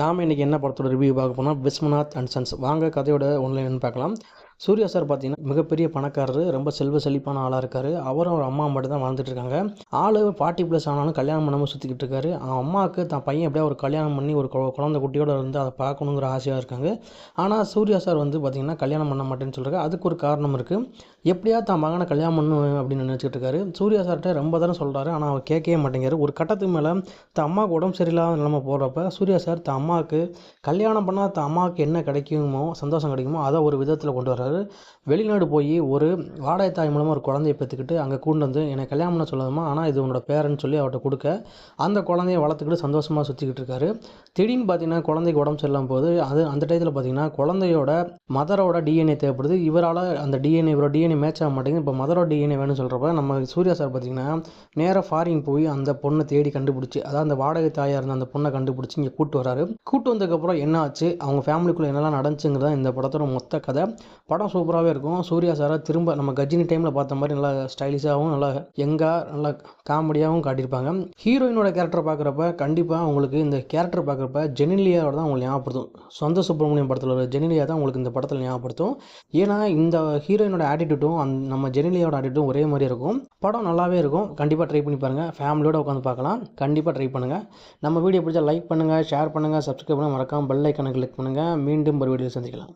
நாம இன்றைக்கி என்ன படத்தோட ரிவ்யூ பார்க்க போனால் விஸ்வநாத் அண்ட் சன்ஸ். வாங்க கதையோட ஒன்லைன் பார்க்கலாம். சூர்யா சார் பார்த்தீங்கன்னா மிகப்பெரிய பணக்காரர், ரொம்ப செல்வ செழிப்பான ஆளாக இருக்கார். அவரும் ஒரு அம்மா மட்டும் தான் வாழ்ந்துட்டு இருக்காங்க. ஆள் 40+ ஆனாலும் கல்யாணம் பண்ணாமல் சுற்றிக்கிட்டு இருக்காரு. அவன் அம்மாவுக்கு தான் பையன் எப்படியா ஒரு கல்யாணம் பண்ணி ஒரு குழந்தை குட்டியோடு இருந்து அதை பார்க்கணுங்கிற ஆசையாக இருக்காங்க. ஆனால் சூர்யா சார் வந்து பார்த்திங்கன்னா கல்யாணம் பண்ண மாட்டேன்னு சொல்கிறாங்க. அதுக்கு ஒரு காரணம் இருக்குது. எப்படியா தான் மகனை கல்யாணம் பண்ணணும் அப்படின்னு நினச்சிட்டு இருக்காரு. சூர்யா சார்கிட்ட ரொம்ப தரம் சொல்கிறாரு, ஆனால் அவர் கேட்கவே மாட்டேங்கிறார். ஒரு கட்டத்துக்கு மேலே தன் அம்மாவுக்கு உடம்பு சரியில்லாத நிலைமை போடுறப்ப சூர்யா சார் தன் அம்மாவுக்கு கல்யாணம் பண்ணால் தன் அம்மாவுக்கு என்ன கிடைக்குமோ, சந்தோஷம் கிடைக்குமோ அதை ஒரு விதத்தில் கொண்டு வர்றாரு. வெளிநாடு போய் ஒரு வாடகை தாய் மூலமாக ஒரு குழந்தைய பெற்றுக்கிட்டு அங்கே கூண்டு வந்து என்னை கல்யாணம் பண்ண சொல்லாதம்மா, ஆனால் இது உன்னோட பேரன்னு சொல்லி அவர்கிட்ட கொடுக்க அந்த குழந்தைய வளர்த்துக்கிட்டு சந்தோஷமாக சுற்றிக்கிட்டு இருக்காரு. திடீர்னு பார்த்தீங்கன்னா குழந்தைக்கு உடம்பு சரியில்லாமல் போகுது. அந்த டயத்தில் பார்த்தீங்கன்னா குழந்தையோட மதரோட டிஎன்ஏ தேவைப்படுது. இவரால் அந்த இவரோட டிஎன்ஏ மேட்ச் ஆக மாட்டேங்குது. இப்போ மதரோட டிஎன்ஏ வேணும்னு சொல்கிறப்ப நம்ம சூர்யா சார் பார்த்தீங்கன்னா நேராக ஃபாரின் போய் அந்த பொண்ணை தேடி கண்டுபிடிச்சி, அதாவது அந்த வாடகை தாயாக இருந்த அந்த பொண்ணை கண்டுபிடிச்சி இங்கே கூட்டு வராரு. கூட்டு வந்ததுக்கப்புறம் என்ன ஆச்சு, அவங்க ஃபேமிலிக்குள்ளே என்னெல்லாம் நடந்துச்சுங்கிறத இந்த படத்தோட மொத்த கதை. படம் சூப்பராகவே இருக்கும். சூர்யா சாரை திரும்ப நம்ம கஜினி டைமில் பார்த்த மாதிரி நல்லா ஸ்டைலிஷாகவும் நல்லா யங்காக நல்லா காமெடியாகவும் காட்டியிருப்பாங்க. ஹீரோயினோட கேரக்டர் பார்க்குறப்ப கண்டிப்பாக உங்களுக்கு இந்த கேரக்டர் பார்க்குறப்ப ஜெனிலியாவோட தான் உங்களுக்கு ஞாபகப்படுத்தும். சொந்த சுப்பிரமணியம் படத்தில் ஒரு ஜெனிலியா தான் உங்களுக்கு இந்த படத்தில் ஞாபகப்படுத்தும். ஏன்னா இந்த ஹீரோயினோட ஆட்டிடியூட்டும் நம்ம ஜெனிலியாவோட ஆட்டிடியூட்டும் ஒரே மாதிரி இருக்கும். படம் நல்லாவே இருக்கும். கண்டிப்பாக ட்ரை பண்ணி பாருங்கள். ஃபேமிலியோடு உட்காந்து பார்க்கலாம். கண்டிப்பாக ட்ரை பண்ணுங்கள். நம்ம வீடியோ பிடிச்சா லைக் பண்ணுங்கள், ஷேர் பண்ணுங்கள், சப்ஸ்கிரைப் பண்ண மறக்காமல் பெல் ஐக்கானை கிளிக் பண்ணுங்கள். மீண்டும் ஒரு வீடியோ சந்திக்கலாம்.